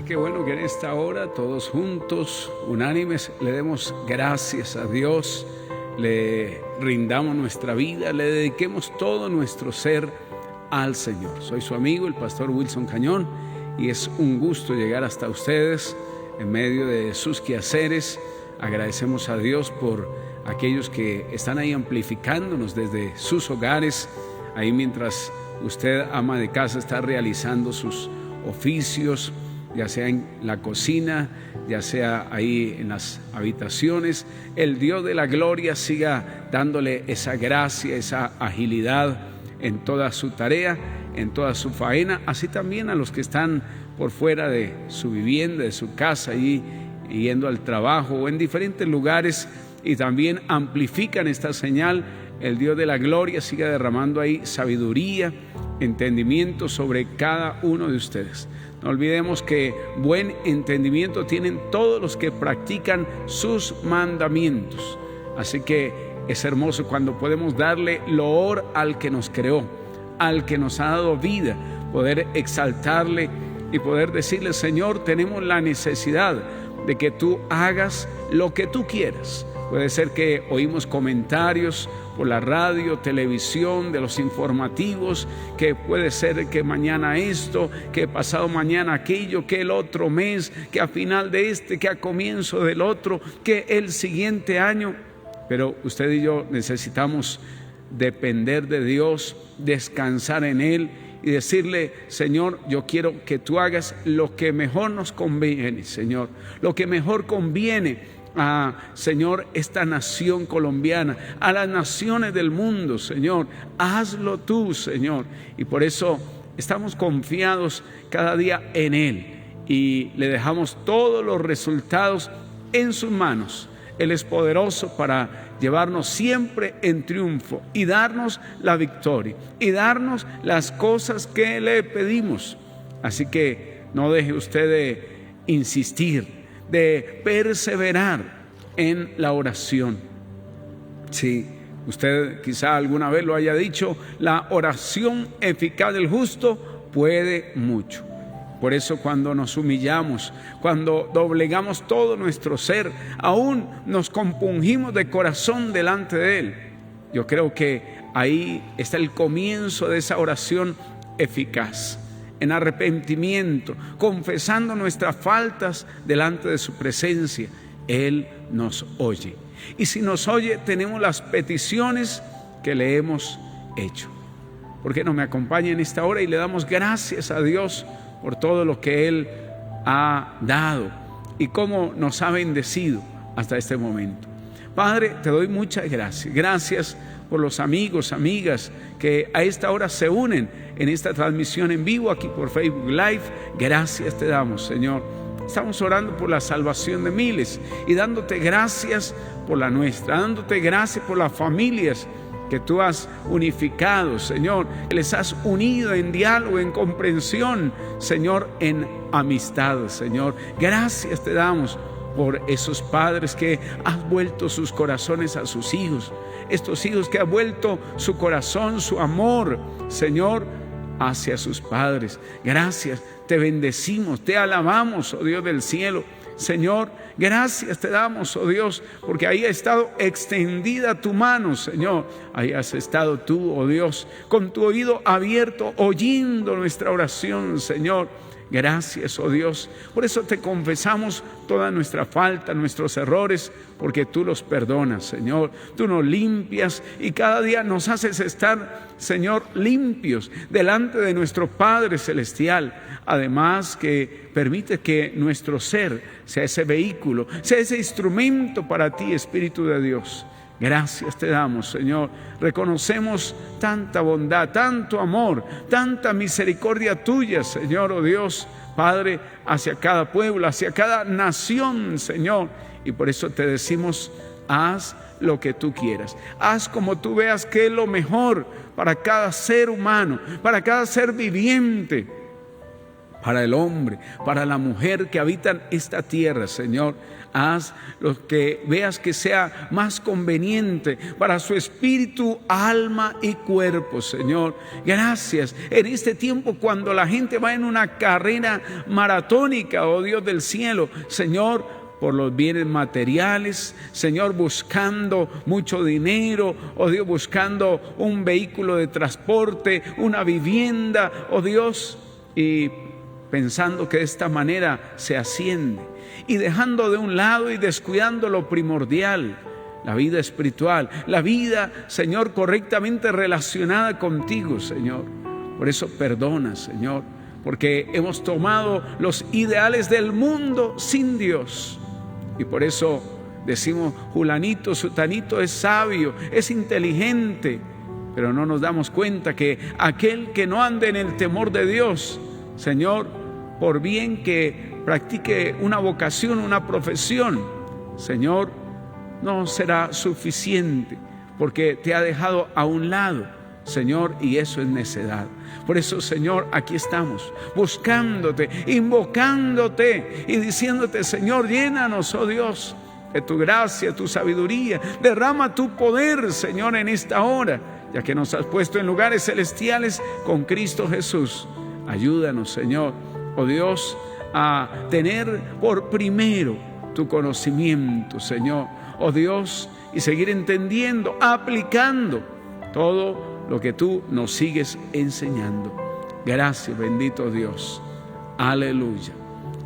Qué bueno que en esta hora todos juntos, unánimes, le demos gracias a Dios, le rindamos nuestra vida, le dediquemos todo nuestro ser al Señor. Soy su amigo, el pastor Wilson Cañón, y es un gusto llegar hasta ustedes en medio de sus quehaceres. Agradecemos a Dios por aquellos que están ahí amplificándonos desde sus hogares, ahí mientras usted, ama de casa, está realizando sus oficios, ya sea en la cocina, ya sea ahí en las habitaciones. El Dios de la gloria siga dándole esa gracia, esa agilidad en toda su tarea, en toda su faena, así también a los que están por fuera de su vivienda, de su casa, ahí yendo al trabajo o en diferentes lugares, y también amplifican esta señal. El Dios de la gloria siga derramando ahí sabiduría, entendimiento sobre cada uno de ustedes. No olvidemos que buen entendimiento tienen todos los que practican sus mandamientos. Así que es hermoso cuando podemos darle loor al que nos creó, al que nos ha dado vida, poder exaltarle y poder decirle: Señor, tenemos la necesidad de que tú hagas lo que tú quieras. Puede ser que oímos comentarios por la radio, televisión, de los informativos, que puede ser que mañana esto, que pasado mañana aquello, que el otro mes, que a final de este, que a comienzo del otro, que el siguiente año. Pero usted y yo necesitamos depender de Dios, descansar en Él y decirle: Señor, yo quiero que tú hagas lo que mejor nos conviene, Señor, lo que mejor conviene a, Señor, esta nación colombiana, a las naciones del mundo, Señor. Hazlo tú, Señor. Y por eso estamos confiados cada día en Él y le dejamos todos los resultados en sus manos. Él es poderoso para llevarnos siempre en triunfo y darnos la victoria y darnos las cosas que le pedimos. Así que no deje usted de insistir, de perseverar en la oración. Sí, usted quizá alguna vez lo haya dicho: la oración eficaz del justo puede mucho. Por eso cuando nos humillamos, cuando doblegamos todo nuestro ser, aún nos compungimos de corazón delante de Él, yo creo que ahí está el comienzo de esa oración eficaz. En arrepentimiento, confesando nuestras faltas delante de su presencia, Él nos oye. Y si nos oye, tenemos las peticiones que le hemos hecho. ¿Por qué no me acompaña en esta hora y le damos gracias a Dios por todo lo que Él ha dado y cómo nos ha bendecido hasta este momento? Padre, te doy muchas gracias. Gracias por los amigos, amigas que a esta hora se unen en esta transmisión en vivo aquí por Facebook Live. Gracias te damos, Señor. Estamos orando por la salvación de miles y dándote gracias por la nuestra, dándote gracias por las familias que tú has unificado, Señor, que les has unido en diálogo, en comprensión, Señor, en amistad, Señor. Gracias te damos por esos padres que has vuelto sus corazones a sus hijos, estos hijos que han vuelto su corazón, su amor, Señor, hacia sus padres. Gracias, te bendecimos, te alabamos, oh Dios del cielo. Señor, gracias te damos, oh Dios, porque ahí ha estado extendida tu mano, Señor. Ahí has estado tú, oh Dios, con tu oído abierto, oyendo nuestra oración, Señor. Gracias, oh Dios. Por eso te confesamos toda nuestra falta, nuestros errores, porque tú los perdonas, Señor. Tú nos limpias y cada día nos haces estar, Señor, limpios delante de nuestro Padre Celestial. Además que permite que nuestro ser sea ese vehículo, sea ese instrumento para ti, Espíritu de Dios. Gracias te damos, Señor. Reconocemos tanta bondad, tanto amor, tanta misericordia tuya, Señor, oh Dios, Padre, hacia cada pueblo, hacia cada nación, Señor. Y por eso te decimos: haz lo que tú quieras. Haz como tú veas que es lo mejor para cada ser humano, para cada ser viviente. para el hombre, para la mujer que habitan esta tierra, Señor. Haz lo que veas que sea más conveniente para su espíritu, alma y cuerpo, Señor. Gracias. En este tiempo cuando la gente va en una carrera maratónica, oh Dios del cielo, Señor, por los bienes materiales, Señor, buscando mucho dinero, oh Dios, buscando un vehículo de transporte, una vivienda, oh Dios, y pensando que de esta manera se asciende, y dejando de un lado y descuidando lo primordial, la vida espiritual, la vida, Señor, correctamente relacionada contigo, Señor. Por eso perdona, Señor, porque hemos tomado los ideales del mundo sin Dios, y por eso decimos: fulanito, sutanito es sabio, es inteligente, pero no nos damos cuenta que aquel que no ande en el temor de Dios, Señor, por bien que practique una vocación, una profesión, Señor, no será suficiente, porque te ha dejado a un lado, Señor, y eso es necedad. Por eso, Señor, aquí estamos, buscándote, invocándote y diciéndote: Señor, llénanos, oh Dios, de tu gracia, tu sabiduría. Derrama tu poder, Señor, en esta hora, ya que nos has puesto en lugares celestiales con Cristo Jesús. Ayúdanos, Señor, oh Dios, a tener por primero tu conocimiento, Señor, oh Dios, y seguir entendiendo, aplicando todo lo que tú nos sigues enseñando. Gracias, bendito Dios. Aleluya.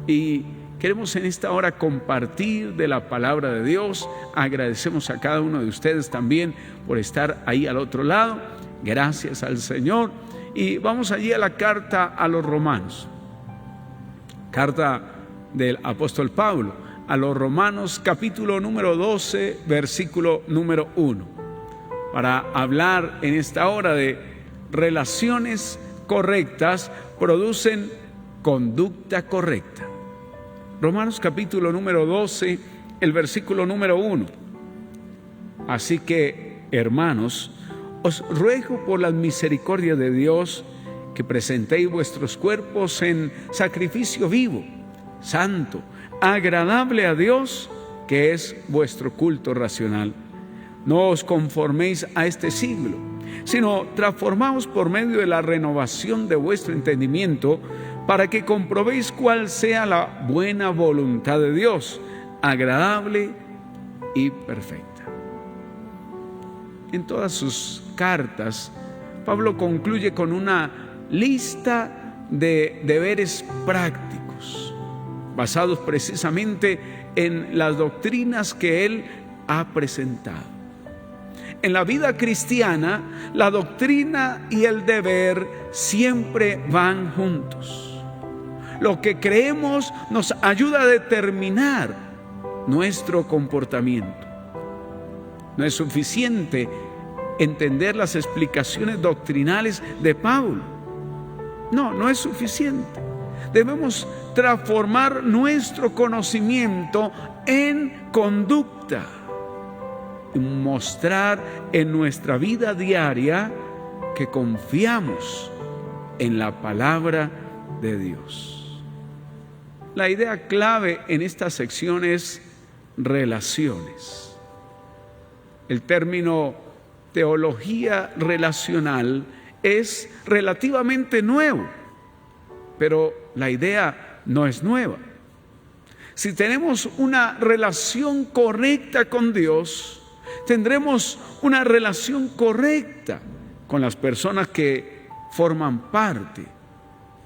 Y queremos en esta hora compartir de la palabra de Dios. Agradecemos a cada uno de ustedes también por estar ahí al otro lado. Gracias al Señor. Y vamos allí a la carta a los Romanos. Carta del apóstol Pablo a los Romanos, capítulo número 12, versículo número 1. Para hablar en esta hora de relaciones correctas producen conducta correcta. Romanos capítulo número 12, el versículo número 1. Así que, hermanos, os ruego por las misericordias de Dios que presentéis vuestros cuerpos en sacrificio vivo, santo, agradable a Dios, que es vuestro culto racional. No os conforméis a este siglo, sino transformaos por medio de la renovación de vuestro entendimiento, para que comprobéis cuál sea la buena voluntad de Dios, agradable y perfecta. En todas sus cartas, Pablo concluye con una lista de deberes prácticos, basados precisamente en las doctrinas que él ha presentado. En la vida cristiana, la doctrina y el deber siempre van juntos. Lo que creemos nos ayuda a determinar nuestro comportamiento. No es suficiente entender las explicaciones doctrinales de Pablo. No es suficiente. Debemos transformar nuestro conocimiento en conducta y mostrar en nuestra vida diaria que confiamos en la palabra de Dios. La idea clave en esta sección es relaciones. El término teología relacional es relativamente nuevo, pero la idea no es nueva. Si tenemos una relación correcta con Dios, tendremos una relación correcta con las personas que forman parte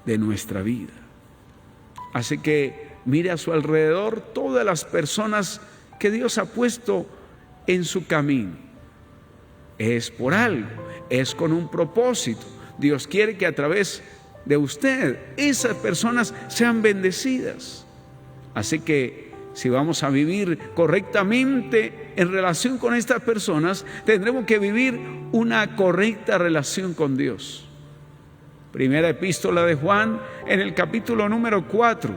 de nuestra vida. Así que mire a su alrededor todas las personas que Dios ha puesto en su camino. Es por algo, es con un propósito. Dios quiere que a través de usted esas personas sean bendecidas. Así que si vamos a vivir correctamente en relación con estas personas, tendremos que vivir una correcta relación con Dios. Primera epístola de Juan, en el capítulo número 4,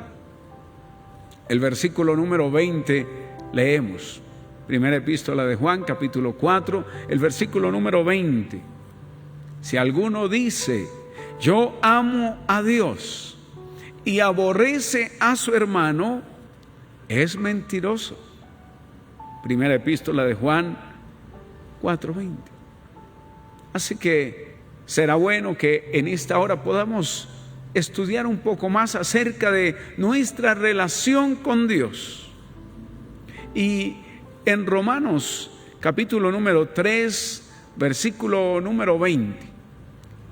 el versículo número 20, leemos. Primera epístola de Juan, capítulo 4, el versículo número 20. Si alguno dice: yo amo a Dios y aborrece a su hermano, es mentiroso. Primera epístola de Juan 4:20. Así que será bueno que en esta hora podamos estudiar un poco más acerca de nuestra relación con Dios. Y en Romanos capítulo número 3, versículo número 20.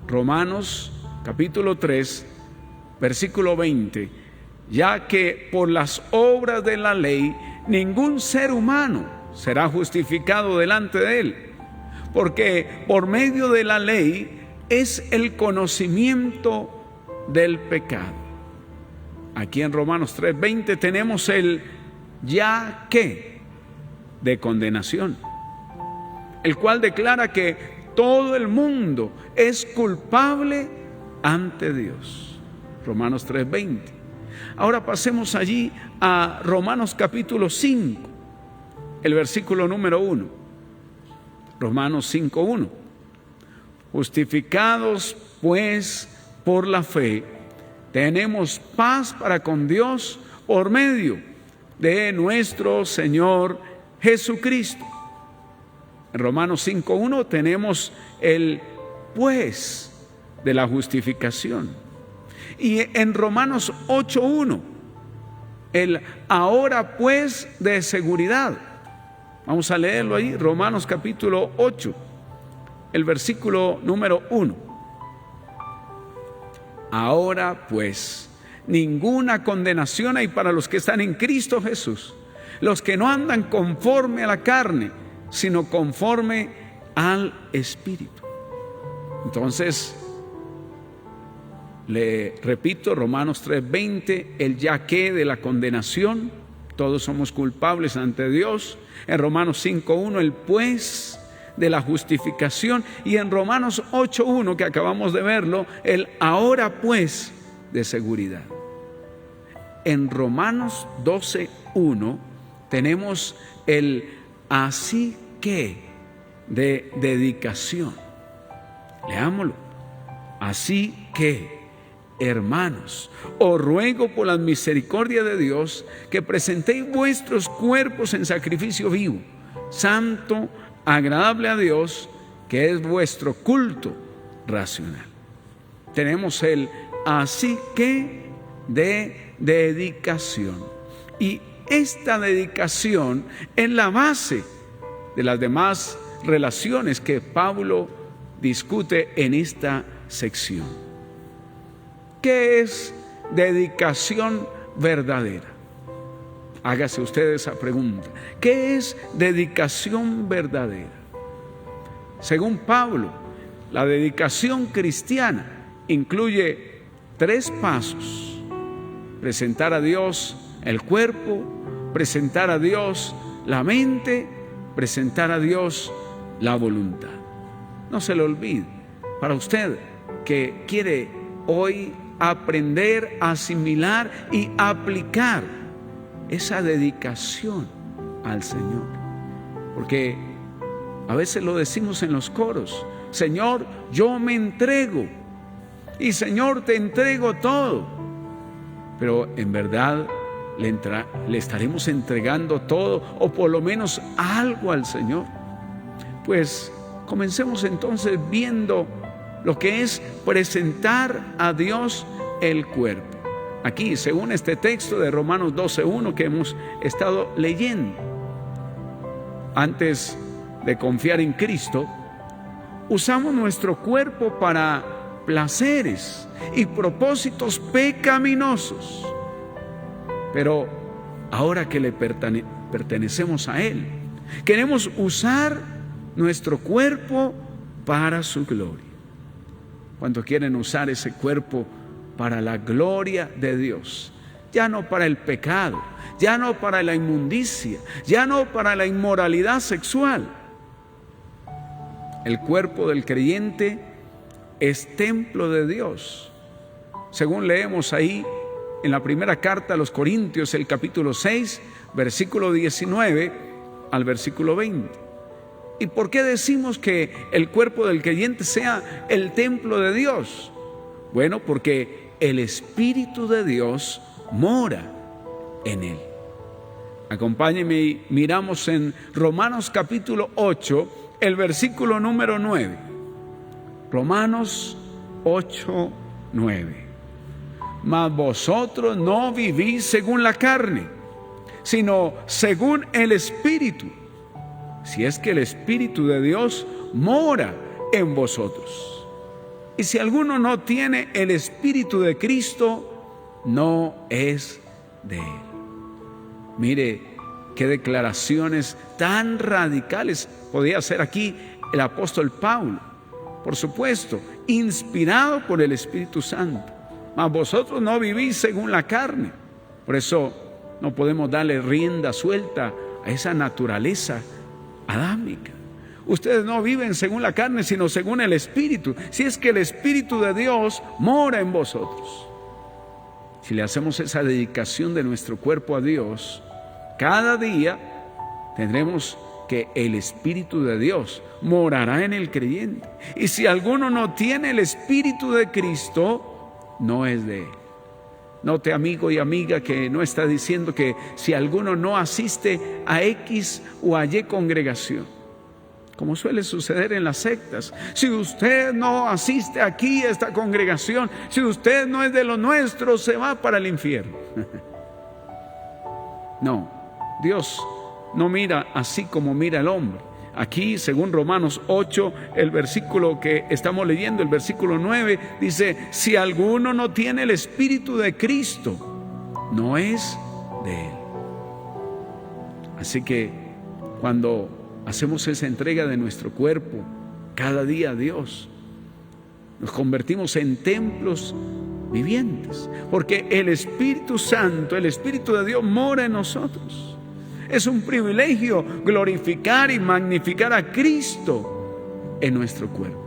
Romanos capítulo 3, versículo 20. Ya que por las obras de la ley ningún ser humano será justificado delante de él, porque por medio de la ley es el conocimiento del pecado. Aquí en Romanos 3:20 tenemos el ya que de condenación, el cual declara que todo el mundo es culpable ante Dios. Romanos 3:20. Ahora pasemos allí a Romanos capítulo 5, el versículo número 1. Romanos 5:1. Justificados pues por la fe, tenemos paz para con Dios por medio de nuestro Señor Jesucristo. En Romanos 5:1 tenemos el pues de la justificación. Y en Romanos 8:1, el ahora pues de seguridad. Vamos a leerlo ahí, Romanos capítulo 8, el versículo número 1. Ahora pues, ninguna condenación hay para los que están en Cristo Jesús, los que no andan conforme a la carne, sino conforme al Espíritu. Entonces, le repito, Romanos 3:20, el ya que de la condenación, todos somos culpables ante Dios. En Romanos 5:1, el pues de la justificación, y en Romanos 8:1, que acabamos de verlo, el ahora pues de seguridad. En Romanos 12:1 tenemos el así que de dedicación. Leámoslo. Así que, hermanos, os ruego por la misericordia de Dios que presentéis vuestros cuerpos en sacrificio vivo, santo, agradable a Dios, que es vuestro culto racional. Tenemos el así que de dedicación. Y esta dedicación es la base de las demás relaciones que Pablo discute en esta sección. ¿Qué es dedicación verdadera? Hágase usted esa pregunta. ¿Qué es dedicación verdadera? Según Pablo, la dedicación cristiana incluye 3 pasos: presentar a Dios el cuerpo, presentar a Dios la mente, presentar a Dios la voluntad. No se le olvide, para usted que quiere hoy aprender, asimilar y aplicar esa dedicación al Señor, porque a veces lo decimos en los coros: Señor, yo me entrego, y Señor, te entrego todo. Pero en verdad le estaremos entregando todo, o por lo menos algo al Señor. Pues comencemos entonces viendo lo que es presentar a Dios el cuerpo. Aquí, según este texto de Romanos 12:1 que hemos estado leyendo, antes de confiar en Cristo, usamos nuestro cuerpo para placeres y propósitos pecaminosos. Pero ahora que le pertenecemos a Él, queremos usar nuestro cuerpo para su gloria. ¿Cuántos quieren usar ese cuerpo para la gloria de Dios? Ya no para el pecado, ya no para la inmundicia, ya no para la inmoralidad sexual. El cuerpo del creyente es templo de Dios. Según leemos ahí en la primera carta a los Corintios, el capítulo 6, versículo 19 al versículo 20. ¿Y por qué decimos que el cuerpo del creyente sea el templo de Dios? Bueno, porque el Espíritu de Dios mora en él. Acompáñenme y miramos en Romanos capítulo 8, el versículo número 9. Romanos 8, 9. Mas vosotros no vivís según la carne, sino según el Espíritu, si es que el Espíritu de Dios mora en vosotros. Y si alguno no tiene el Espíritu de Cristo, no es de él. Mire qué declaraciones tan radicales podía hacer aquí el apóstol Pablo. Por supuesto, inspirado por el Espíritu Santo. Mas vosotros no vivís según la carne. Por eso no podemos darle rienda suelta a esa naturaleza adámica. Ustedes no viven según la carne, sino según el Espíritu. Si es que el Espíritu de Dios mora en vosotros. Si le hacemos esa dedicación de nuestro cuerpo a Dios, cada día tendremos que el Espíritu de Dios morará en el creyente. Y si alguno no tiene el Espíritu de Cristo, no es de él. Note, amigo y amiga, que no está diciendo que si alguno no asiste a X o a Y congregación, como suele suceder en las sectas. Si usted no asiste aquí a esta congregación, si usted no es de los nuestros, se va para el infierno. No, Dios no mira así como mira el hombre. Aquí, según Romanos 8, el versículo que estamos leyendo, el versículo 9, dice: si alguno no tiene el Espíritu de Cristo, no es de él. Así que cuando hacemos esa entrega de nuestro cuerpo cada día a Dios, nos convertimos en templos vivientes, porque el Espíritu Santo, el Espíritu de Dios mora en nosotros. Es un privilegio glorificar y magnificar a Cristo en nuestro cuerpo.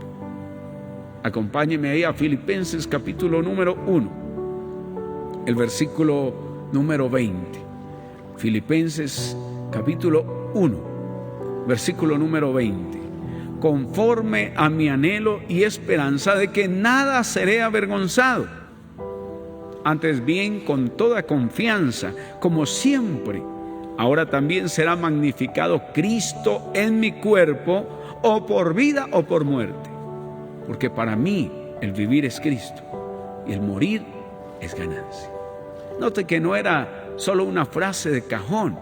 Acompáñeme ahí a Filipenses capítulo número 1, el versículo número 20. Filipenses capítulo 1, versículo número 20. Conforme a mi anhelo y esperanza de que nada seré avergonzado, antes bien con toda confianza, como siempre, ahora también será magnificado Cristo en mi cuerpo, o por vida o por muerte. Porque para mí el vivir es Cristo y el morir es ganancia. Note que no era solo una frase de cajón,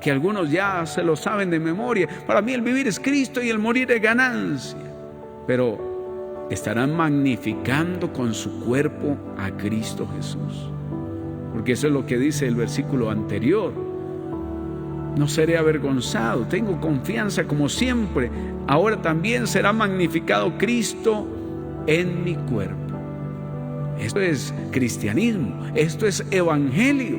que algunos ya se lo saben de memoria. Para mí el vivir es Cristo y el morir es ganancia. Pero estarán magnificando con su cuerpo a Cristo Jesús. Porque eso es lo que dice el versículo anterior. No seré avergonzado, tengo confianza como siempre. Ahora también será magnificado Cristo en mi cuerpo. Esto es cristianismo, esto es evangelio.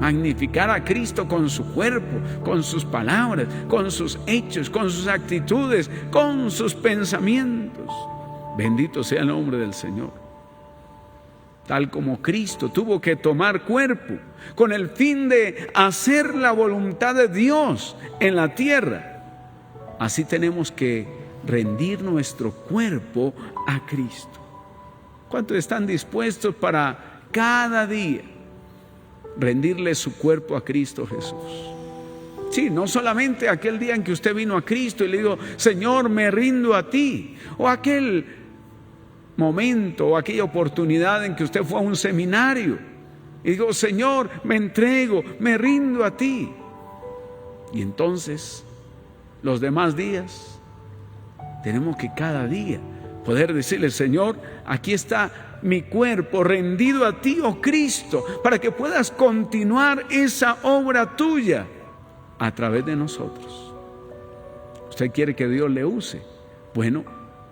Magnificar a Cristo con su cuerpo, con sus palabras, con sus hechos, con sus actitudes, con sus pensamientos. Bendito sea el nombre del Señor. Tal como Cristo tuvo que tomar cuerpo con el fin de hacer la voluntad de Dios en la tierra, así tenemos que rendir nuestro cuerpo a Cristo. ¿Cuántos están dispuestos para cada día rendirle su cuerpo a Cristo Jesús? Sí, no solamente aquel día en que usted vino a Cristo y le dijo: Señor, me rindo a ti, o aquel momento o aquella oportunidad en que usted fue a un seminario y dijo: Señor, me entrego, me rindo a ti. Y entonces los demás días tenemos que cada día poder decirle: Señor, aquí está mi cuerpo rendido a ti, oh Cristo, para que puedas continuar esa obra tuya a través de nosotros. ¿Usted quiere que Dios le use? Bueno,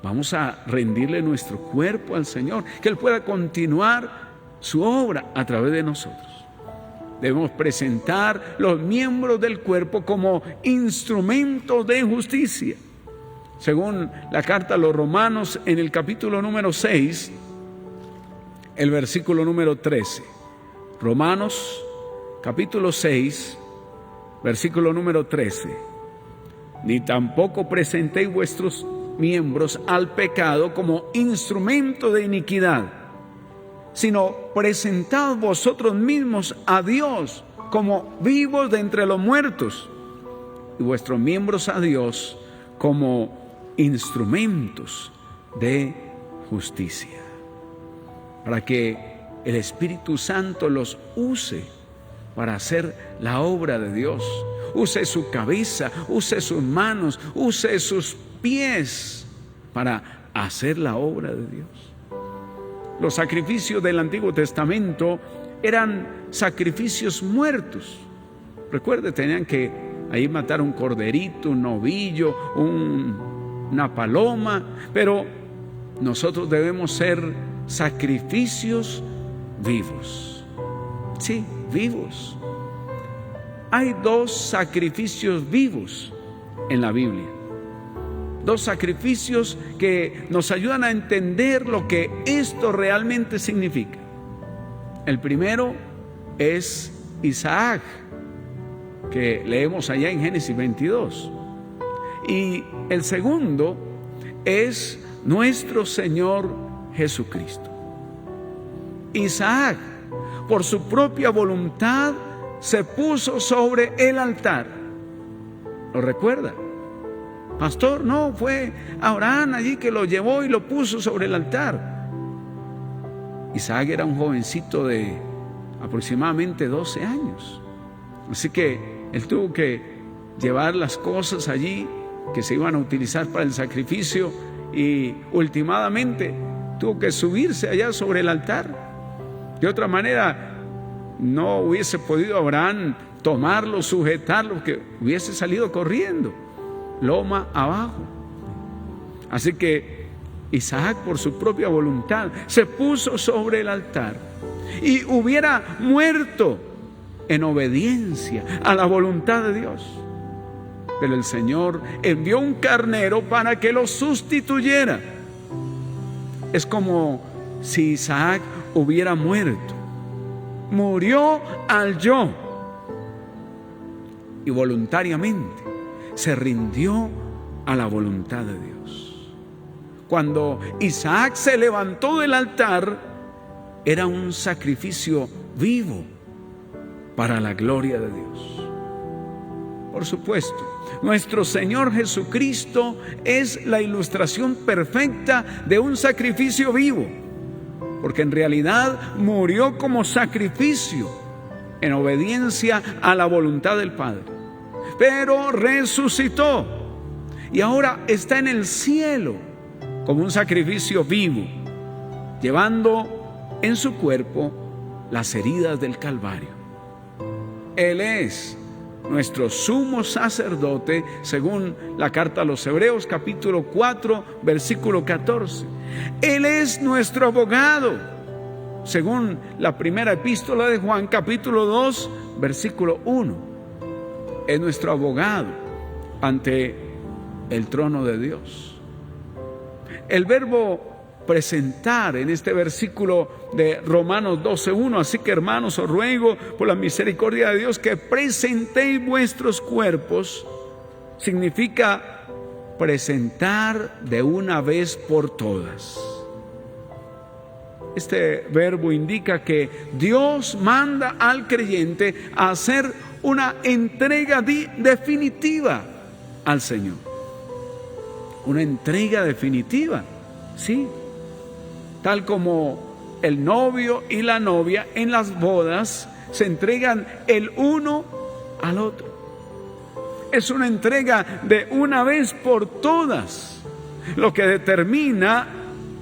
vamos a rendirle nuestro cuerpo al Señor, que Él pueda continuar su obra a través de nosotros. Debemos presentar los miembros del cuerpo como instrumentos de justicia. Según la carta a los Romanos, en el capítulo número 6, el versículo número 13. Romanos, capítulo 6, versículo número 13. Ni tampoco presentéis vuestros miembros al pecado como instrumento de iniquidad, sino presentaos vosotros mismos a Dios como vivos de entre los muertos y vuestros miembros a Dios como instrumentos de justicia, para que el Espíritu Santo los use para hacer la obra de Dios. Use su cabeza, use sus manos, use sus pies para hacer la obra de Dios. Los sacrificios del Antiguo Testamento eran sacrificios muertos. Recuerde, tenían que ahí matar un corderito, un novillo, una paloma, pero nosotros debemos ser sacrificios vivos. Sí, vivos. Hay dos sacrificios vivos en la Biblia. Dos sacrificios que nos ayudan a entender lo que esto realmente significa. El primero es Isaac, que leemos allá en Génesis 22. Y el segundo es nuestro Señor Jesucristo. Isaac, por su propia voluntad, se puso sobre el altar. ¿Lo recuerda? Pastor, no, fue Abraham allí que lo llevó y lo puso sobre el altar. Isaac era un jovencito de aproximadamente 12 años. Así que él tuvo que llevar las cosas allí que se iban a utilizar para el sacrificio y últimamente tuvo que subirse allá sobre el altar. De otra manera, no hubiese podido Abraham tomarlo, sujetarlo, que hubiese salido corriendo, loma abajo. Así que Isaac, por su propia voluntad, se puso sobre el altar y hubiera muerto en obediencia a la voluntad de Dios. Pero el Señor envió un carnero para que lo sustituyera. Es como si Isaac hubiera muerto. Murió al yo y voluntariamente se rindió a la voluntad de Dios. Cuando Isaac se levantó del altar, era un sacrificio vivo para la gloria de Dios. Por supuesto, nuestro Señor Jesucristo es la ilustración perfecta de un sacrificio vivo, porque en realidad murió como sacrificio en obediencia a la voluntad del Padre, pero resucitó y ahora está en el cielo como un sacrificio vivo, llevando en su cuerpo las heridas del Calvario. Él es nuestro sumo sacerdote, según la carta a los Hebreos, capítulo 4, versículo 14. Él es nuestro abogado, según la primera epístola de Juan, capítulo 2, versículo 1. Es nuestro abogado ante el trono de Dios. El verbo presentar en este versículo de Romanos 12:1, así que hermanos, os ruego por la misericordia de Dios que presentéis vuestros cuerpos, significa presentar de una vez por todas. Este verbo indica que Dios manda al creyente a hacer una entrega definitiva al Señor. Una entrega definitiva, sí. Tal como el novio y la novia en las bodas se entregan el uno al otro. Es una entrega de una vez por todas, lo que determina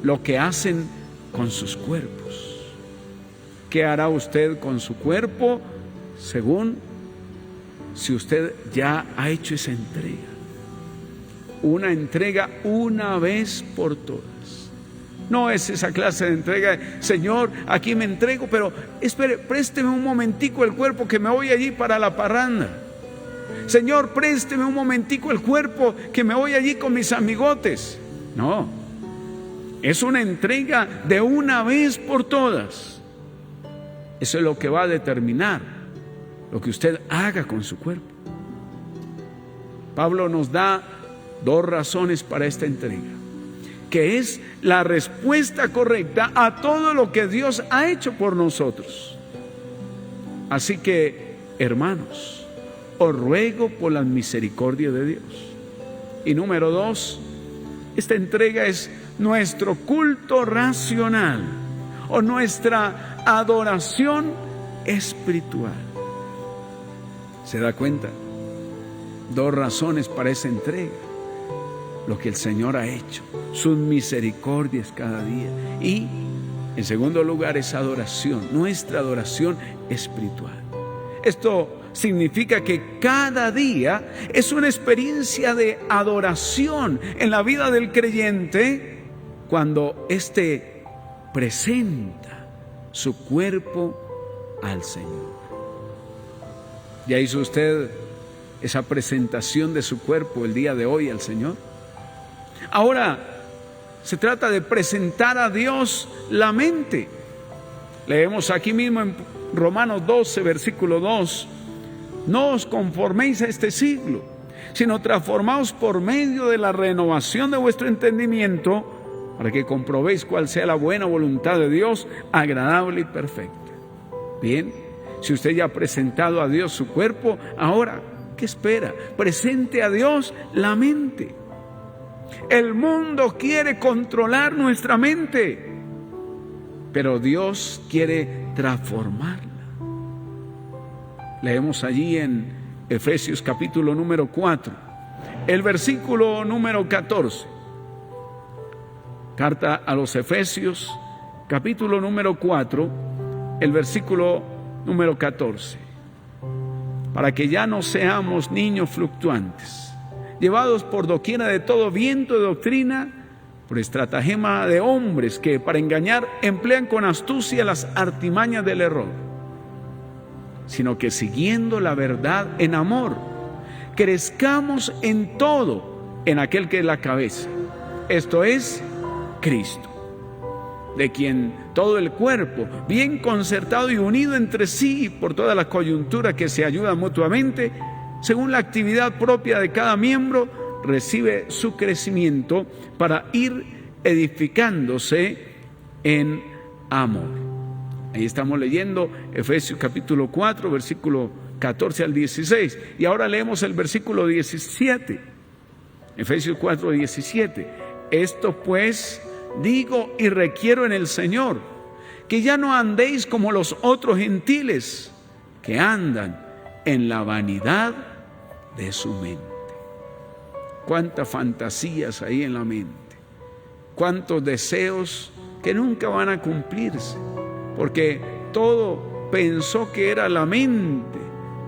lo que hacen con sus cuerpos. ¿Qué hará usted con su cuerpo? Según si usted ya ha hecho esa entrega. Una entrega una vez por todas. No es esa clase de entrega, Señor, aquí me entrego, pero espere, présteme un momentico el cuerpo que me voy allí para la parranda. Señor, présteme un momentico el cuerpo que me voy allí con mis amigotes. No, es una entrega de una vez por todas. Eso es lo que va a determinar lo que usted haga con su cuerpo. Pablo nos da dos razones para esta entrega. que es la respuesta correcta a todo lo que Dios ha hecho por nosotros. Así que, hermanos, os ruego por la misericordia de Dios. Y número 2, esta entrega es nuestro culto racional o nuestra adoración espiritual. ¿Se da cuenta? 2 razones para esa entrega: lo que el Señor ha hecho, sus misericordias cada día, y en segundo lugar esa adoración, nuestra adoración espiritual. Esto significa que cada día es una experiencia de adoración en la vida del creyente cuando éste presenta su cuerpo al Señor. ¿Ya hizo usted esa presentación de su cuerpo el día de hoy al Señor? Ahora se trata de presentar a Dios la mente. Leemos aquí mismo en Romanos 12, versículo 2: no os conforméis a este siglo, sino transformaos por medio de la renovación de vuestro entendimiento, para que comprobéis cuál sea la buena voluntad de Dios, agradable y perfecta. Bien, si usted ya ha presentado a Dios su cuerpo, ahora, ¿qué espera? Presente a Dios la mente. El mundo quiere controlar nuestra mente, pero Dios quiere transformarla. Leemos allí en Efesios capítulo número 4, el versículo número 14. Carta a los Efesios, capítulo número 4, el versículo número 14. Para que ya no seamos niños fluctuantes, llevados por doquiera de todo viento de doctrina, por estratagema de hombres que para engañar emplean con astucia las artimañas del error, sino que siguiendo la verdad en amor, crezcamos en todo en aquel que es la cabeza, esto es Cristo, de quien todo el cuerpo, bien concertado y unido entre sí por toda la coyuntura que se ayuda mutuamente, según la actividad propia de cada miembro, recibe su crecimiento para ir edificándose en amor. Ahí estamos leyendo Efesios capítulo 4, versículo 14 al 16. Y ahora leemos el versículo 17. Efesios 4, 17. Esto pues digo y requiero en el Señor, que ya no andéis como los otros gentiles, que andan en la vanidad de su mente. Cuántas fantasías hay en la mente, cuántos deseos que nunca van a cumplirse, porque todo pensó que era la mente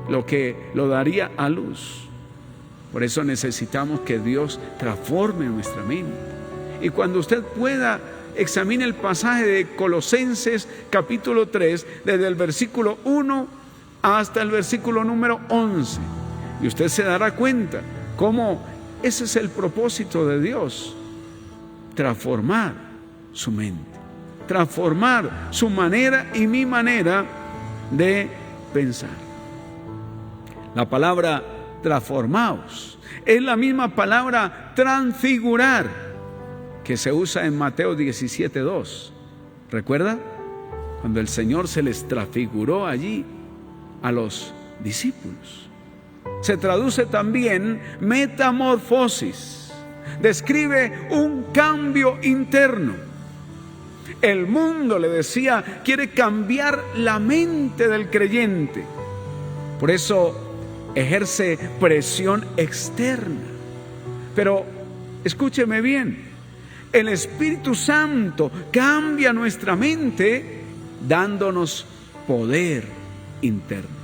lo que lo daría a luz. Por eso necesitamos que Dios transforme nuestra mente. Y cuando usted pueda, examine el pasaje de Colosenses capítulo 3, desde el versículo 1 hasta el versículo número 11. Y usted se dará cuenta cómo ese es el propósito de Dios: transformar su mente, transformar su manera y mi manera de pensar. La palabra transformaos es la misma palabra transfigurar que se usa en Mateo 17:2. ¿Recuerda? Cuando el Señor se les transfiguró allí a los discípulos. Se traduce también metamorfosis. Describe un cambio interno. El mundo, le decía, quiere cambiar la mente del creyente. Por eso ejerce presión externa. Pero escúcheme bien, el Espíritu Santo cambia nuestra mente dándonos poder interno.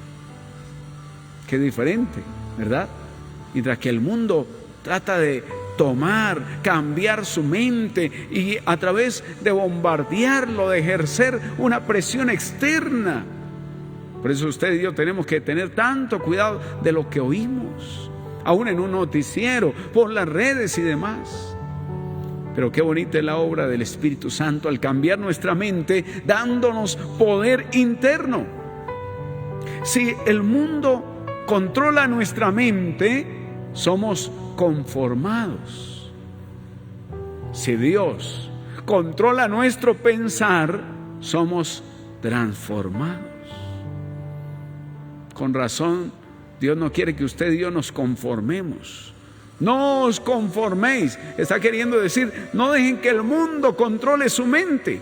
Qué diferente, ¿verdad? Mientras que el mundo trata de cambiar su mente y a través de bombardearlo, de ejercer una presión externa. Por eso usted y yo tenemos que tener tanto cuidado de lo que oímos, aún en un noticiero, por las redes y demás. Pero qué bonita es la obra del Espíritu Santo al cambiar nuestra mente, dándonos poder interno. Si el mundo controla nuestra mente, somos conformados. Si Dios controla nuestro pensar, somos transformados. Con razón, Dios no quiere que usted y yo nos conformemos. No os conforméis. Está queriendo decir, no dejen que el mundo controle su mente.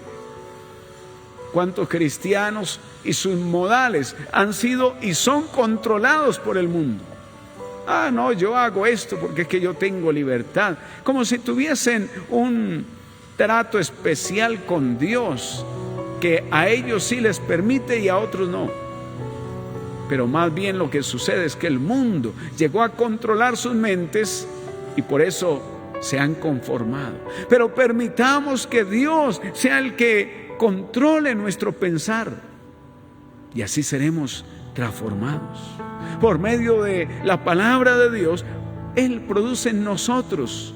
¿Cuántos cristianos y sus modales han sido y son controlados por el mundo? No, yo hago esto porque es que yo tengo libertad. Como si tuviesen un trato especial con Dios, que a ellos sí les permite y a otros no. Pero más bien lo que sucede es que el mundo llegó a controlar sus mentes y por eso se han conformado. Pero permitamos que Dios sea el que controle nuestro pensar y así seremos transformados. Por medio de la palabra de Dios, Él produce en nosotros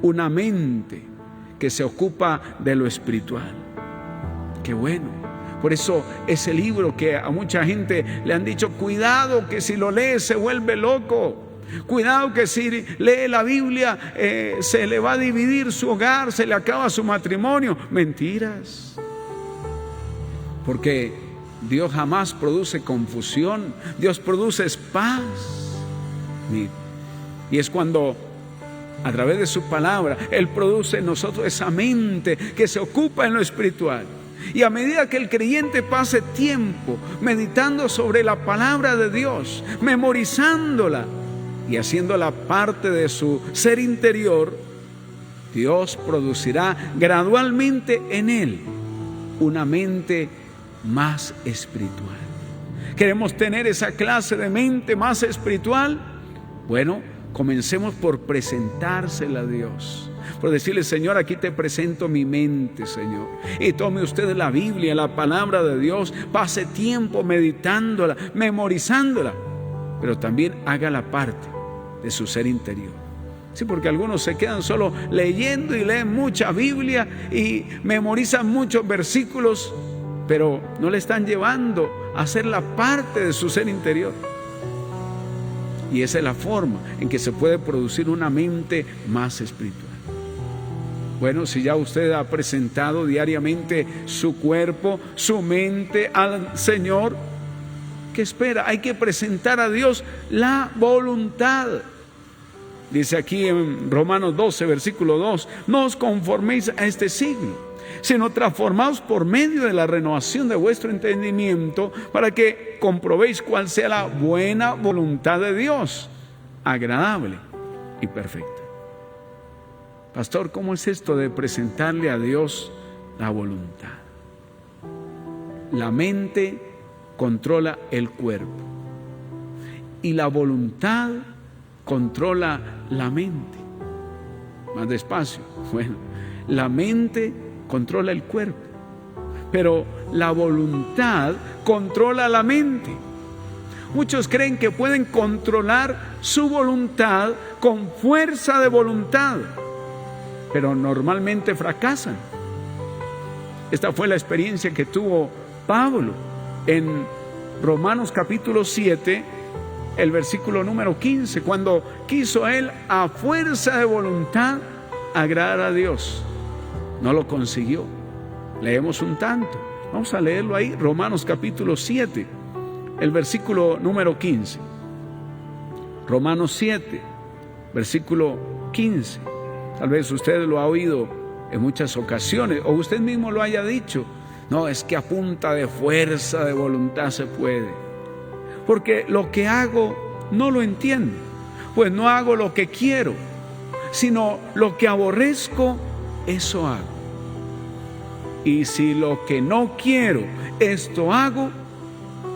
una mente que se ocupa de lo espiritual. ¡Qué bueno! Por eso ese libro que a mucha gente le han dicho, cuidado que si lo lee se vuelve loco. Cuidado que si lee la Biblia se le va a dividir su hogar, se le acaba su matrimonio. Mentiras. Porque Dios jamás produce confusión. Dios produce paz. Y es cuando a través de su palabra Él produce en nosotros esa mente que se ocupa en lo espiritual. Y a medida que el creyente pase tiempo meditando sobre la palabra de Dios, memorizándola y haciéndola parte de su ser interior, Dios producirá gradualmente en él una mente más espiritual. ¿Queremos tener esa clase de mente más espiritual? Bueno, comencemos por presentársela a Dios. Por decirle, Señor, aquí te presento mi mente, Señor. Y tome usted la Biblia, la palabra de Dios, pase tiempo meditándola, memorizándola, pero también hágala parte de su ser interior. Sí, porque algunos se quedan solo leyendo y leen mucha Biblia y memorizan muchos versículos, pero no le están llevando a hacerla parte de su ser interior. Y esa es la forma en que se puede producir una mente más espiritual. Bueno, si ya usted ha presentado diariamente su cuerpo, su mente al Señor, ¿qué espera? Hay que presentar a Dios la voluntad. Dice aquí en Romanos 12, versículo 2, no os conforméis a este siglo, sino transformaos por medio de la renovación de vuestro entendimiento, para que comprobéis cuál sea la buena voluntad de Dios, agradable y perfecta. Pastor, ¿cómo es esto de presentarle a Dios la voluntad? La mente controla el cuerpo y la voluntad controla la mente. Más despacio. Bueno, la mente controla el cuerpo, pero la voluntad controla la mente. Muchos creen que pueden controlar su voluntad con fuerza de voluntad, pero normalmente fracasan. Esta fue la experiencia que tuvo Pablo en Romanos capítulo 7, el versículo número 15, cuando quiso él a fuerza de voluntad agradar a Dios. No lo consiguió. Leemos un tanto. Vamos a leerlo ahí, Romanos capítulo 7, el versículo número 15. Romanos 7, versículo 15. Tal vez usted lo ha oído en muchas ocasiones, o usted mismo lo haya dicho. No, es que a punta de fuerza de voluntad se puede. Porque lo que hago no lo entiendo. Pues no hago lo que quiero, sino lo que aborrezco, eso hago. Y si lo que no quiero, esto hago,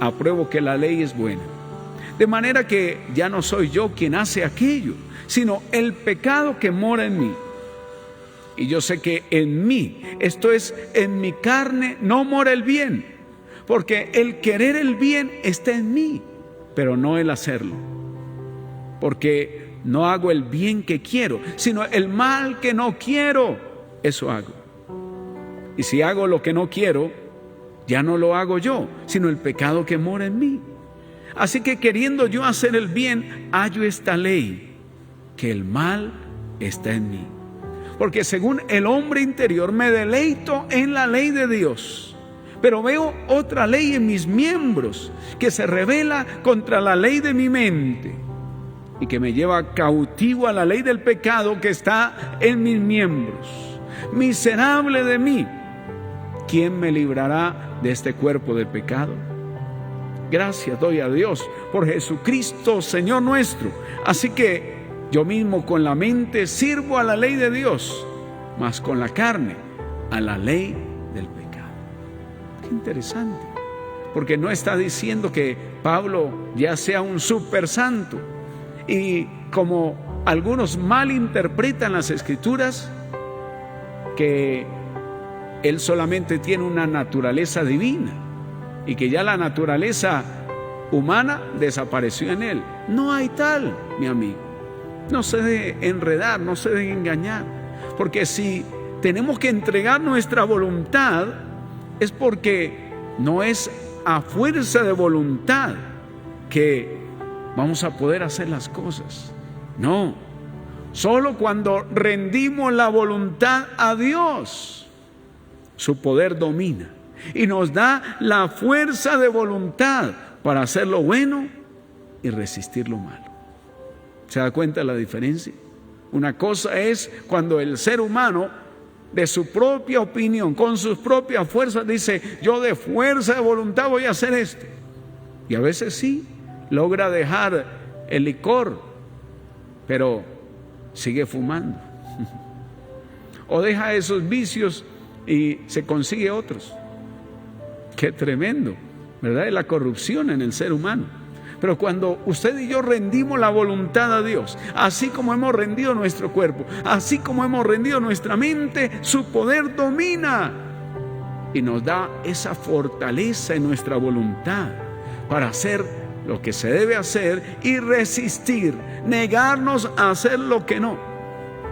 apruebo que la ley es buena. De manera que ya no soy yo quien hace aquello, sino el pecado que mora en mí. Y yo sé que en mí, esto es, en mi carne, no mora el bien, porque el querer el bien está en mí, pero no el hacerlo. Porque no hago el bien que quiero, sino el mal que no quiero, eso hago. Y si hago lo que no quiero, ya no lo hago yo, sino el pecado que mora en mí. Así que queriendo yo hacer el bien, hallo esta ley, que el mal está en mí. porque según el hombre interior me deleito en la ley de Dios, pero veo otra ley en mis miembros que se rebela contra la ley de mi mente y que me lleva cautivo a la ley del pecado que está en mis miembros. Miserable de mí, ¿quién me librará de este cuerpo del pecado? Gracias doy a Dios por Jesucristo, Señor nuestro. Así que yo mismo con la mente sirvo a la ley de Dios, mas con la carne a la ley del pecado. Qué interesante, porque no está diciendo que Pablo ya sea un super santo. Y como algunos malinterpretan las Escrituras, que él solamente tiene una naturaleza divina y que ya la naturaleza humana desapareció en él. No hay tal, mi amigo. No se deje enredar, no se deje engañar, porque si tenemos que entregar nuestra voluntad es porque no es a fuerza de voluntad que vamos a poder hacer las cosas. No, solo cuando rendimos la voluntad a Dios, su poder domina y nos da la fuerza de voluntad para hacer lo bueno y resistir lo malo. ¿Se da cuenta la diferencia? Una cosa es cuando el ser humano, de su propia opinión, con sus propias fuerzas, dice: yo de fuerza de voluntad voy a hacer esto. Y a veces sí, logra dejar el licor, pero sigue fumando. O deja esos vicios y se consigue otros. Qué tremendo, ¿verdad? Es la corrupción en el ser humano. Pero cuando usted y yo rendimos la voluntad a Dios, así como hemos rendido nuestro cuerpo, así como hemos rendido nuestra mente, su poder domina y nos da esa fortaleza en nuestra voluntad para hacer lo que se debe hacer y resistir, negarnos a hacer lo que no,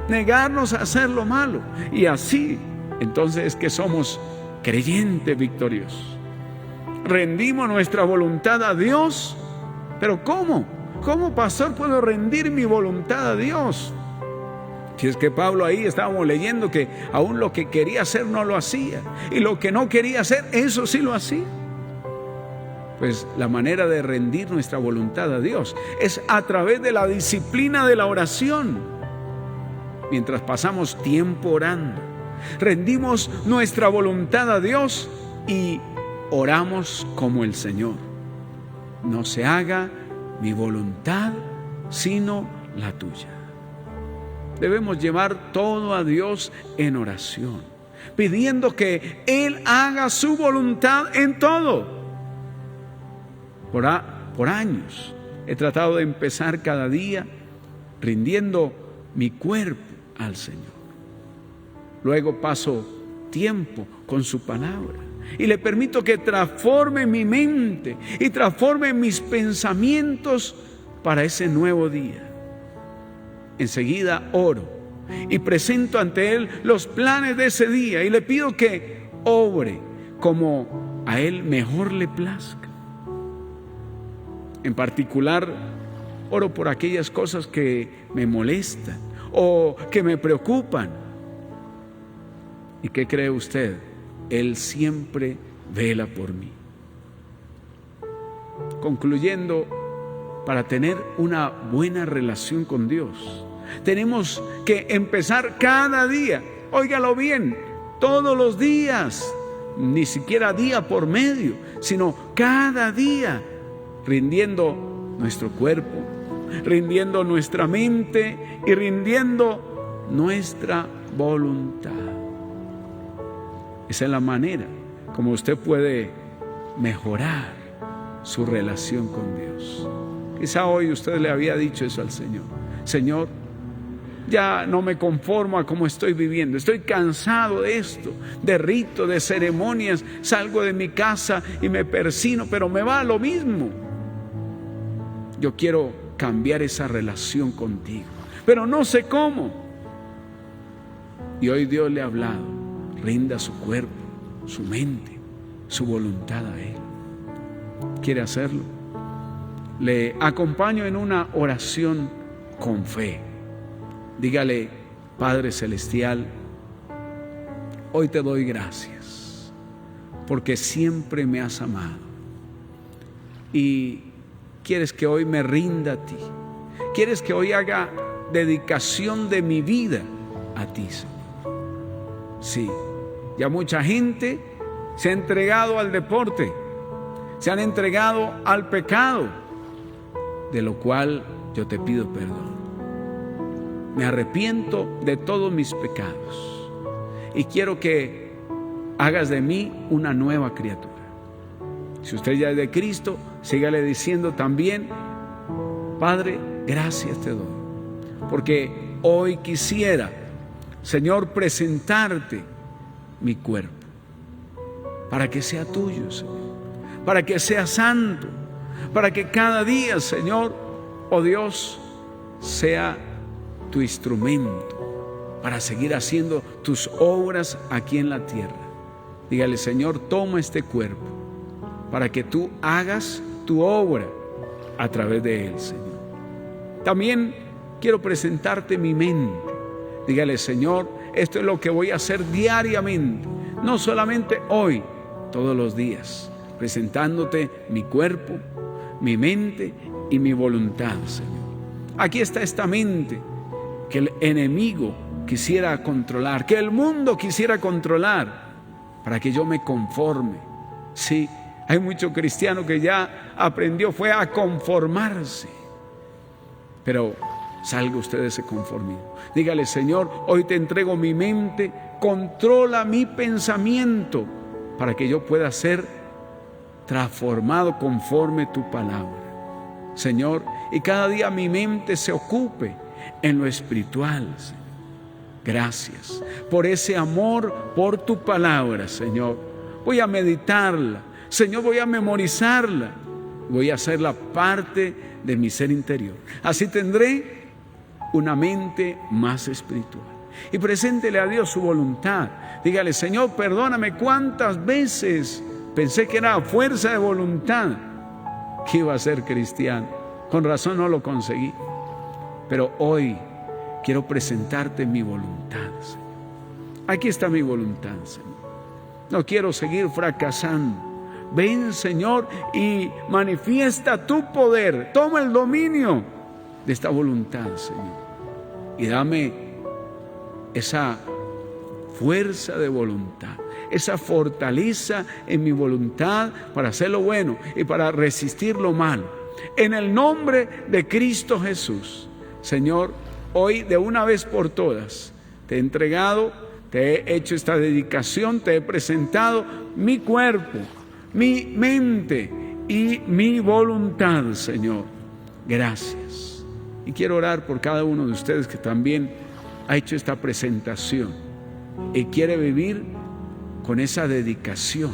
negarnos a hacer lo malo. Y así, entonces, es que somos creyentes victoriosos. Rendimos nuestra voluntad a Dios. Pero ¿cómo? ¿Cómo, pastor, puedo rendir mi voluntad a Dios? Si es que Pablo ahí estábamos leyendo que aún lo que quería hacer no lo hacía, y lo que no quería hacer, eso sí lo hacía. Pues la manera de rendir nuestra voluntad a Dios es a través de la disciplina de la oración. Mientras pasamos tiempo orando, rendimos nuestra voluntad a Dios y oramos como el Señor. No se haga mi voluntad, sino la tuya. Debemos llevar todo a Dios en oración, pidiendo que Él haga su voluntad en todo. Por años he tratado de empezar cada día rindiendo mi cuerpo al Señor. Luego paso tiempo con su palabra y le permito que transforme mi mente y transforme mis pensamientos para ese nuevo día. Enseguida oro y presento ante Él los planes de ese día y le pido que obre como a Él mejor le plazca. En particular, oro por aquellas cosas que me molestan o que me preocupan. ¿Y qué cree usted? Él siempre vela por mí. Concluyendo, para tener una buena relación con Dios, tenemos que empezar cada día, óigalo bien, todos los días, ni siquiera día por medio, sino cada día, rindiendo nuestro cuerpo, rindiendo nuestra mente y rindiendo nuestra voluntad. Esa es la manera como usted puede mejorar su relación con Dios. Quizá hoy usted le había dicho eso al Señor: Señor, ya no me conformo a cómo estoy viviendo, estoy cansado de esto, de ritos, de ceremonias, salgo de mi casa y me persino, pero me va a lo mismo. Yo quiero cambiar esa relación contigo, pero no sé cómo. Y hoy Dios le ha hablado: rinda su cuerpo, su mente, su voluntad a Él. ¿Quiere hacerlo? Le acompaño en una oración con fe. Dígale: Padre Celestial, hoy te doy gracias porque siempre me has amado y quieres que hoy me rinda a ti. Quieres que hoy haga dedicación de mi vida a ti, Señor. Sí, ya mucha gente se ha entregado al deporte, se han entregado al pecado, de lo cual yo te pido perdón. Me arrepiento de todos mis pecados y quiero que hagas de mí una nueva criatura. Si usted ya es de Cristo, sígale diciendo también: Padre, gracias te doy, porque hoy quisiera, Señor, presentarte mi cuerpo, para que sea tuyo, Señor, para que sea santo, para que cada día, Señor, oh Dios, sea tu instrumento para seguir haciendo tus obras aquí en la tierra. Dígale: Señor, toma este cuerpo para que tú hagas tu obra a través de él, Señor. También quiero presentarte mi mente. Dígale: Señor, esto es lo que voy a hacer diariamente, no solamente hoy, todos los días, presentándote mi cuerpo, mi mente y mi voluntad, Señor. Aquí está esta mente que el enemigo quisiera controlar, que el mundo quisiera controlar, para que yo me conforme. Sí, hay mucho cristiano que ya aprendió fue a conformarse, pero salga usted de ese conformismo. Dígale: Señor, hoy te entrego mi mente, controla mi pensamiento para que yo pueda ser transformado conforme tu palabra, Señor, y cada día mi mente se ocupe en lo espiritual, Señor. Gracias por ese amor por tu palabra, Señor. Voy a meditarla, Señor, voy a memorizarla, voy a hacerla parte de mi ser interior. Así tendré una mente más espiritual. Y preséntele a Dios su voluntad. Dígale: Señor, perdóname, cuántas veces pensé que era fuerza de voluntad que iba a ser cristiano. Con razón no lo conseguí. Pero hoy quiero presentarte mi voluntad, Señor. Aquí está mi voluntad, Señor. No quiero seguir fracasando. Ven, Señor, y manifiesta tu poder. Toma el dominio de esta voluntad, Señor. Y dame esa fuerza de voluntad, esa fortaleza en mi voluntad para hacer lo bueno y para resistir lo malo. En el nombre de Cristo Jesús, Señor, hoy de una vez por todas te he entregado, te he hecho esta dedicación, te he presentado mi cuerpo, mi mente y mi voluntad, Señor. Gracias. Y quiero orar por cada uno de ustedes que también ha hecho esta presentación y quiere vivir con esa dedicación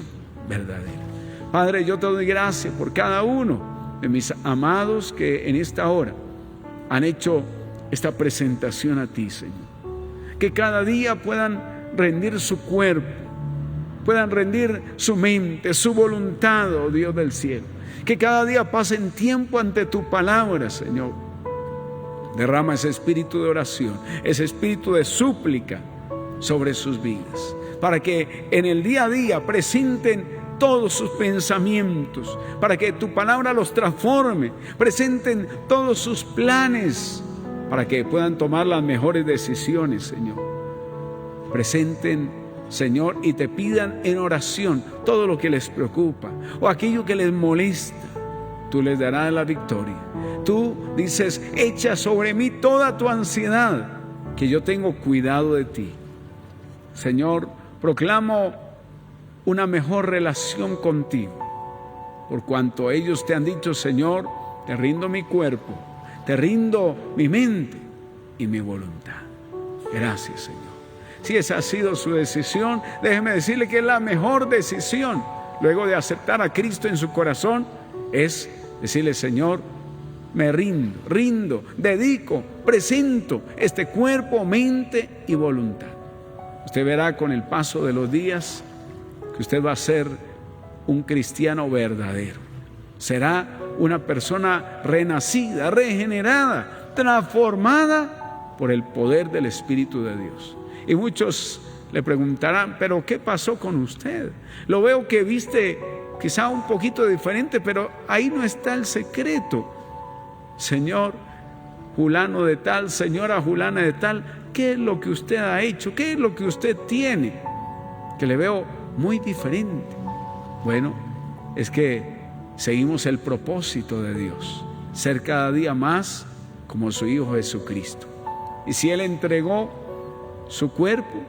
verdadera. Padre, yo te doy gracias por cada uno de mis amados que en esta hora han hecho esta presentación a ti, Señor. Que cada día puedan rendir su cuerpo, puedan rendir su mente, su voluntad, oh Dios del cielo. Que cada día pasen tiempo ante tu palabra, Señor. Derrama ese espíritu de oración, ese espíritu de súplica sobre sus vidas, para que en el día a día presenten todos sus pensamientos, para que tu palabra los transforme, presenten todos sus planes, para que puedan tomar las mejores decisiones, Señor. Presenten, Señor, y te pidan en oración todo lo que les preocupa o aquello que les molesta. Tú les darás la victoria. Tú dices: echa sobre mí toda tu ansiedad, que yo tengo cuidado de ti. Señor, proclamo una mejor relación contigo, por cuanto ellos te han dicho: Señor, te rindo mi cuerpo, te rindo mi mente y mi voluntad. Gracias, Señor. Si esa ha sido su decisión, déjeme decirle que es la mejor decisión, luego de aceptar a Cristo en su corazón, es decirle: Señor, me rindo, dedico, presento este cuerpo, mente y voluntad. Usted verá con el paso de los días que usted va a ser un cristiano verdadero. Será una persona renacida, regenerada, transformada por el poder del Espíritu de Dios. Y muchos le preguntarán, ¿pero qué pasó con usted? Lo veo que viste quizá un poquito diferente, pero ahí no está el secreto. Señor fulano de tal, señora fulana de tal, ¿qué es lo que usted ha hecho? ¿Qué es lo que usted tiene? Que le veo muy diferente. Bueno, es que seguimos el propósito de Dios, ser cada día más como su Hijo Jesucristo. Y si Él entregó su cuerpo,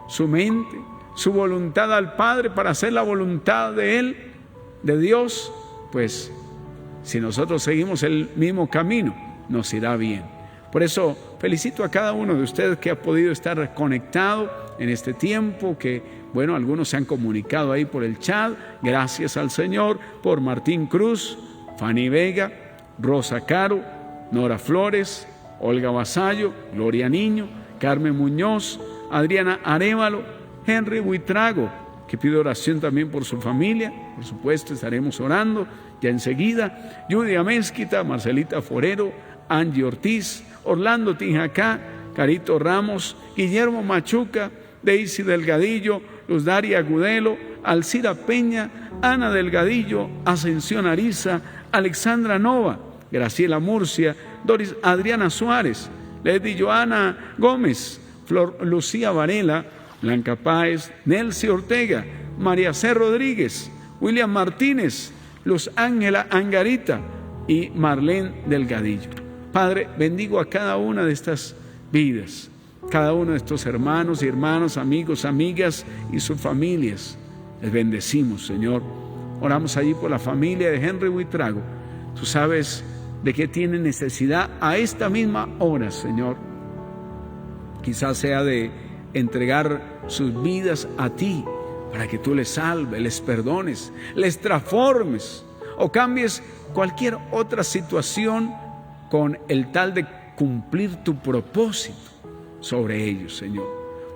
su mente, su voluntad al Padre para hacer la voluntad de Él, de Dios, pues si nosotros seguimos el mismo camino, nos irá bien. Por eso felicito a cada uno de ustedes que ha podido estar conectado en este tiempo, que bueno, algunos se han comunicado ahí por el chat. Gracias al Señor por Martín Cruz, Fanny Vega, Rosa Caro, Nora Flores, Olga Vasallo, Gloria Niño, Carmen Muñoz, Adriana Arévalo, Henry Buitrago, que pide oración también por su familia. Por supuesto, estaremos orando ya enseguida. Judy Amézquita, Marcelita Forero, Angie Ortiz, Orlando Tinjacá, Carito Ramos, Guillermo Machuca, Daisy Delgadillo, Luz Daria Agudelo, Alcira Peña, Ana Delgadillo, Ascensión Ariza, Alexandra Nova, Graciela Murcia, Doris Adriana Suárez, Lady Joana Gómez, Flor Lucía Varela, Blanca Páez, Nelcy Ortega, María C. Rodríguez, William Martínez, Luz Ángela Angarita y Marlene Delgadillo. Padre, bendigo a cada una de estas vidas, cada uno de estos hermanos y hermanas, amigos, amigas y sus familias. Les bendecimos, Señor. Oramos allí por la familia de Henry Buitrago. Tú sabes de qué tiene necesidad a esta misma hora, Señor. Quizás sea de entregar sus vidas a ti para que tú les salves, les perdones, les transformes o cambies cualquier otra situación con el tal de cumplir tu propósito sobre ellos, Señor.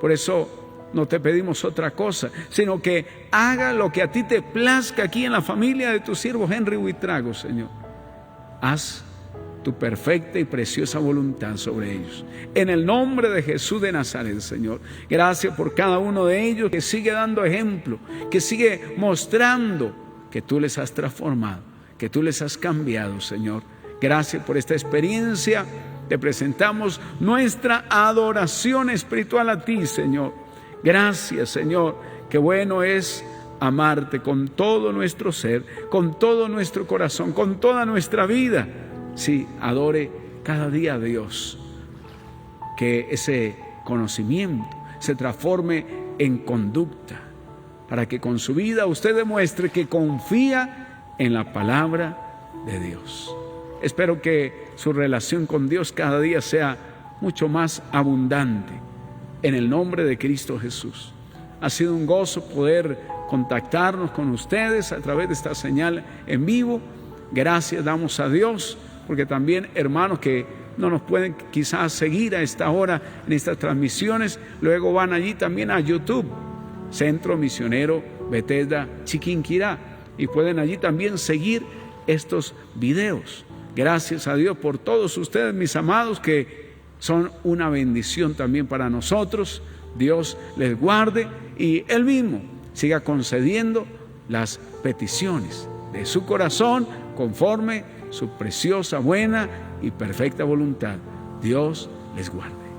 Por eso no te pedimos otra cosa, sino que haga lo que a ti te plazca aquí en la familia de tu siervo Henry Buitrago, Señor. Haz tu perfecta y preciosa voluntad sobre ellos. En el nombre de Jesús de Nazaret, Señor. Gracias por cada uno de ellos que sigue dando ejemplo, que sigue mostrando que tú les has transformado, que tú les has cambiado, Señor. Gracias por esta experiencia. Te presentamos nuestra adoración espiritual a ti, Señor. Gracias, Señor. Qué bueno es amarte con todo nuestro ser, con todo nuestro corazón, con toda nuestra vida. Sí, adore cada día a Dios. Que ese conocimiento se transforme en conducta, para que con su vida usted demuestre que confía en la palabra de Dios. Espero que su relación con Dios cada día sea mucho más abundante. En el nombre de Cristo Jesús. Ha sido un gozo poder contactarnos con ustedes a través de esta señal en vivo. Gracias damos a Dios, porque también hermanos que no nos pueden quizás seguir a esta hora en estas transmisiones, luego van allí también a YouTube, Centro Misionero Bethesda Chiquinquirá, y pueden allí también seguir estos videos. Gracias a Dios por todos ustedes, mis amados, que son una bendición también para nosotros. Dios les guarde y Él mismo siga concediendo las peticiones de su corazón conforme su preciosa, buena y perfecta voluntad. Dios les guarde.